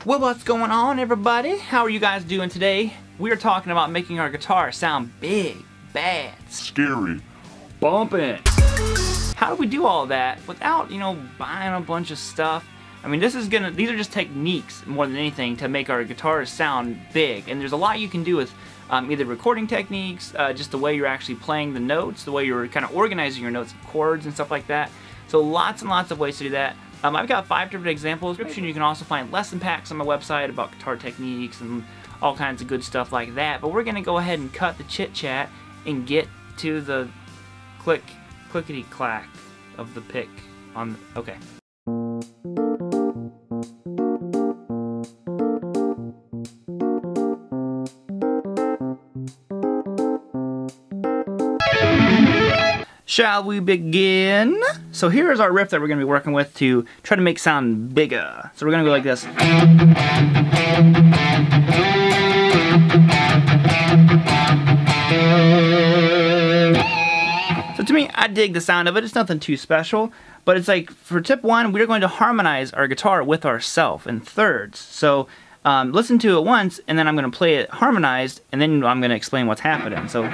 Well, what's going on, everybody? How are you guys doing today? We are talking about making our guitar sound big, bad, scary, bumping. How do we do all that without, buying a bunch of stuff? I mean, these are just techniques more than anything to make our guitars sound big. And there's a lot you can do with either recording techniques, just the way you're actually playing the notes, the way you're kind of organizing your notes, chords and stuff like that. So lots and lots of ways to do that. I've got 5 different examples. You can also find lesson packs on my website about guitar techniques and all kinds of good stuff like that. But we're going to go ahead and cut the chit chat and get to the clickety clack of the pick on. Okay. Shall we begin? So here's our riff that we're going to be working with to try to make sound bigger. So we're going to go like this. So to me, I dig the sound of it. It's nothing too special, but it's like for tip 1, we're going to harmonize our guitar with ourself in thirds. So listen to it once, and then I'm going to play it harmonized, and then I'm going to explain what's happening. So.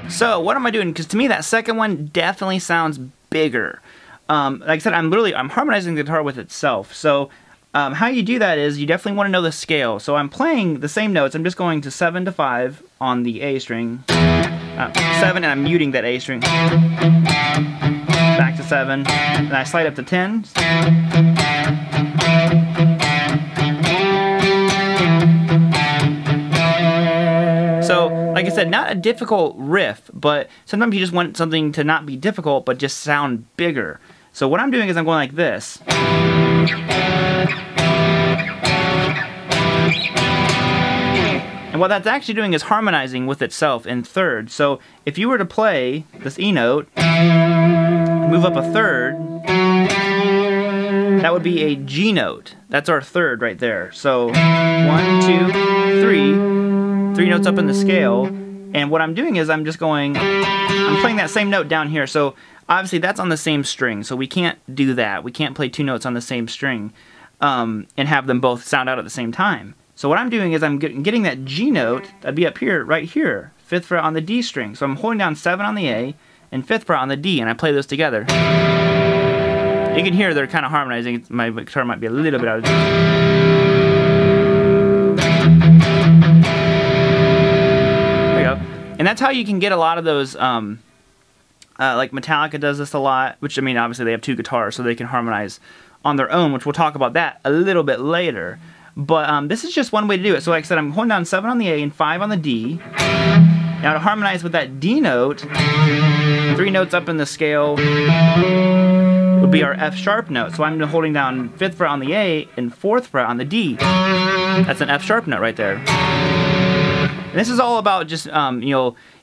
So what am I doing? Because to me that second one definitely sounds bigger. Like I said, I'm harmonizing the guitar with itself. So how you do that is you definitely want to know the scale. So I'm playing the same notes. I'm just going to 7 to 5 on the A string. 7, and I'm muting that A string. Back to 7, and I slide up to 10. So, like I said, not a difficult riff, but sometimes you just want something to not be difficult, but just sound bigger. So what I'm doing is I'm going like this. And what that's actually doing is harmonizing with itself in thirds. So if you were to play this E note, move up a third, that would be a G note. That's our third right there. So 1, 2, 3 notes up in the scale. And what I'm doing is I'm playing that same note down here. So obviously that's on the same string. So we can't do that. We can't play 2 notes on the same string and have them both sound out at the same time. So what I'm doing is I'm getting that G note, that'd be up here, right here, 5th fret on the D string. So I'm holding down 7 on the A and 5th fret on the D, and I play those together. You can hear they're kind of harmonizing. My guitar might be a little bit out of tune. There we go. And that's how you can get a lot of those, like Metallica does this a lot, which, I mean, obviously they have 2 guitars, so they can harmonize on their own, which we'll talk about that a little bit later. But this is just one way to do it. So like I said, I'm holding down 7 on the A and 5 on the D. Now to harmonize with that D note, 3 notes up in the scale would be our F sharp note. So I'm holding down 5th fret on the A and 4th fret on the D. That's an F sharp note right there. And this is all about just,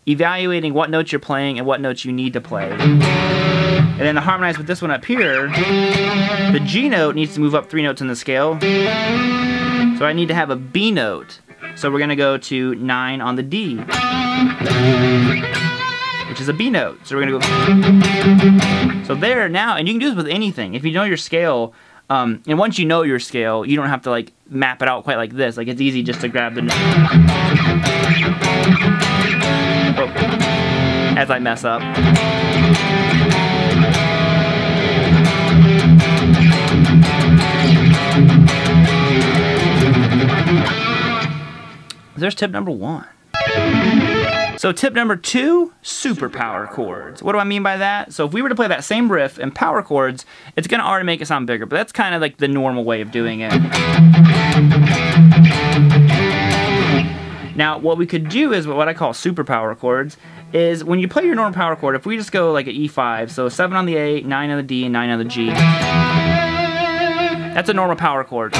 evaluating what notes you're playing and what notes you need to play. And then to harmonize with this one up here, the G note needs to move up 3 notes in the scale. So I need to have a B note. So we're going to go to 9 on the D, which is a B note. So we're going to go. So there now, and you can do this with anything. If you know your scale, and once you know your scale, you don't have to like map it out quite like this. Like it's easy just to grab the note. Oh, as I mess up. There's tip number 1. So tip number 2, super power chords. What do I mean by that? So if we were to play that same riff in power chords, it's going to already make it sound bigger, but that's kind of like the normal way of doing it. Now what we could do is what I call super power chords, is when you play your normal power chord, if we just go like an E5, so 7 on the A, 9 on the D, and 9 on the G, that's a normal power chord.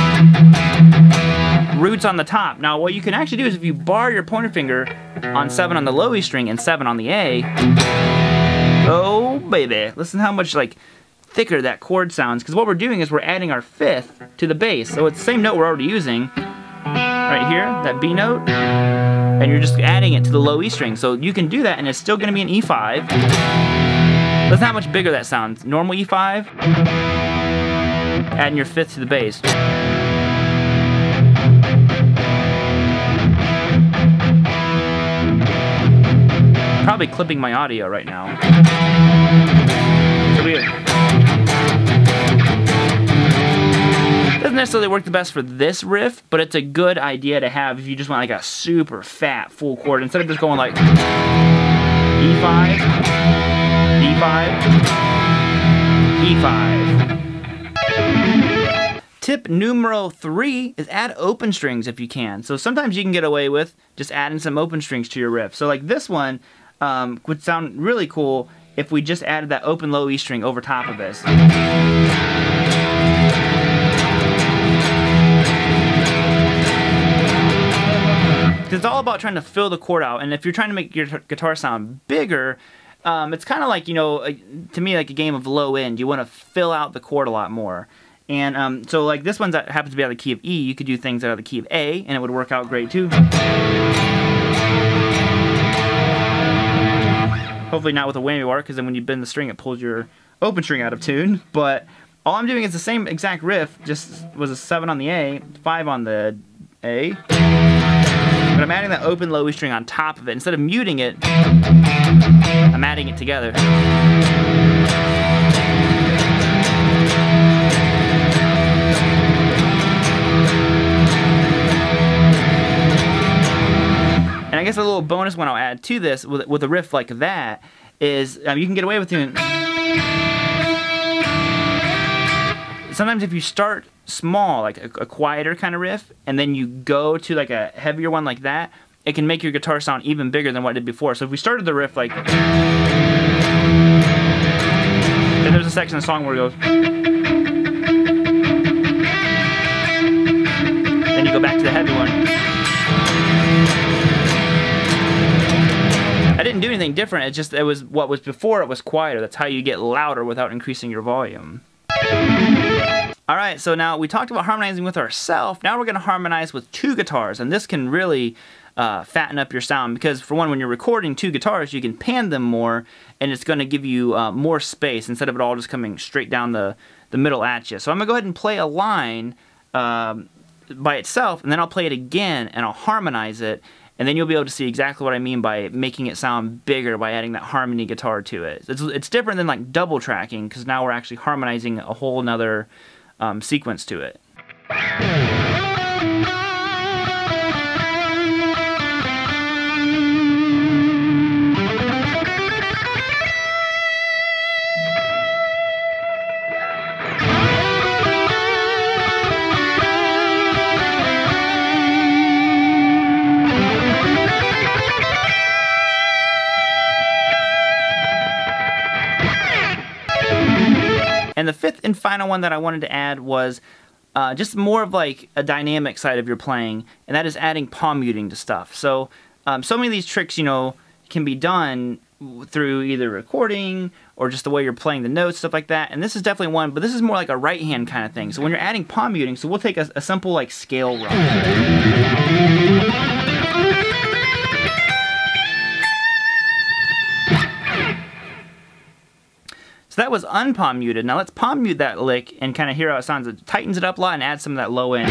Roots on the top. Now what you can actually do is if you bar your pointer finger on 7 on the low E string and 7 on the A, oh baby, listen how much like thicker that chord sounds, because what we're doing is we're adding our 5th to the bass. So it's the same note we're already using, right here, that B note, and you're just adding it to the low E string. So you can do that and it's still gonna be an E5. That's not much bigger that sounds. Normal E5, adding your fifth to the bass. Probably clipping my audio right now. So doesn't necessarily work the best for this riff, but it's a good idea to have if you just want like a super fat full chord instead of just going like E5, E5, E5. Tip numero 3 is add open strings if you can. So sometimes you can get away with just adding some open strings to your riff. So like this one would sound really cool if we just added that open low E string over top of this. It's all about trying to fill the chord out, and if you're trying to make your guitar sound bigger, it's kind of like, you know, to me, like a game of low end. You want to fill out the chord a lot more. And so like this one that happens to be out of the key of E, you could do things out of the key of A, and it would work out great too. Hopefully not with a whammy bar, because then when you bend the string, it pulls your open string out of tune. But all I'm doing is the same exact riff, just was a 7 on the A, 5 on the A. But I'm adding that open low E string on top of it. Instead of muting it, I'm adding it together. And I guess a little bonus one I'll add to this with a riff like that is you can get away with doing... Sometimes if you start small, like a quieter kind of riff, and then you go to like a heavier one like that, it can make your guitar sound even bigger than what it did before. So if we started the riff like... And there's a section of the song where it goes... Then you go back to the heavy one. I didn't do anything different, it was what was before, it was quieter. That's how you get louder without increasing your volume. Alright, so now we talked about harmonizing with ourself. Now we're going to harmonize with 2 guitars, and this can really fatten up your sound because, for one, when you're recording 2 guitars, you can pan them more, and it's going to give you more space instead of it all just coming straight down the middle at you. So I'm going to go ahead and play a line by itself, and then I'll play it again, and I'll harmonize it, and then you'll be able to see exactly what I mean by making it sound bigger by adding that harmony guitar to it. It's different than like double tracking, because now we're actually harmonizing a whole nother sequence to it. And the 5th and final one that I wanted to add was just more of like a dynamic side of your playing, and that is adding palm muting to stuff. So so many of these tricks, you know, can be done through either recording or just the way you're playing the notes, stuff like that. And this is definitely one, but this is more like a right hand kind of thing. So when you're adding palm muting, so we'll take a simple like scale run. So that was unpalm muted. Now let's palm mute that lick and kind of hear how it sounds. It tightens it up a lot and adds some of that low end.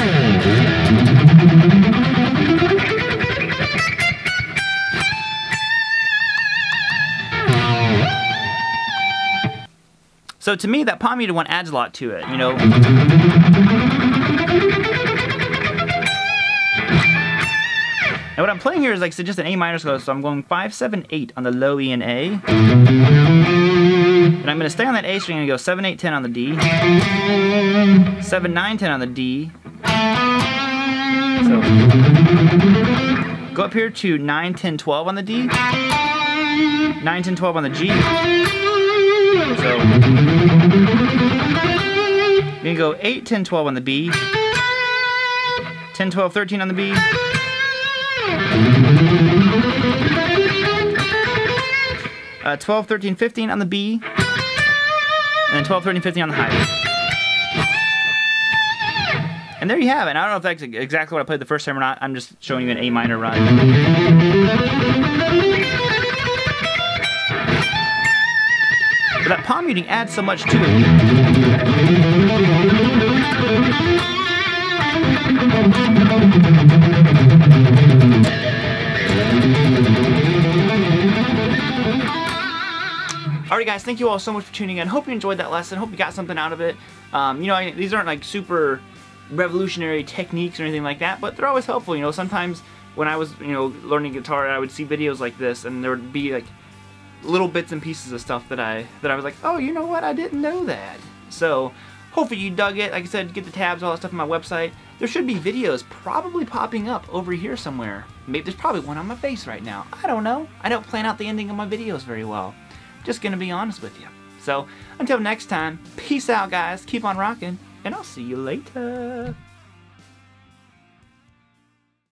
So to me, that palm muted one adds a lot to it, you know. And what I'm playing here is like just an A minor scale, so I'm going 5, 7, 8 on the low E and A. And I'm going to stay on that A string and go 7, 8, 10 on the D, 7, 9, 10 on the D. So go up here to 9, 10, 12 on the D, 9, 10, 12 on the G. So you can go 8, 10, 12 on the B, 10, 12, 13 on the B. 12, 13, 15 on the B, and then 12, 13, 15 on the high. And there you have it. And I don't know if that's exactly what I played the first time or not. I'm just showing you an A minor run. But that palm muting adds so much to it. Alright guys, thank you all so much for tuning in. Hope you enjoyed that lesson. Hope you got something out of it. You know, these aren't like super revolutionary techniques or anything like that, but they're always helpful. You know, sometimes when I was, you know, learning guitar, I would see videos like this, and there would be like little bits and pieces of stuff that I was like, oh, you know what, I didn't know that. So hopefully you dug it. Like I said, get the tabs, all that stuff on my website. There should be videos probably popping up over here somewhere. Maybe there's probably one on my face right now. I don't know. I don't plan out the ending of my videos very well. Just gonna be honest with you. So until next time, peace out guys, keep on rocking, and I'll see you later.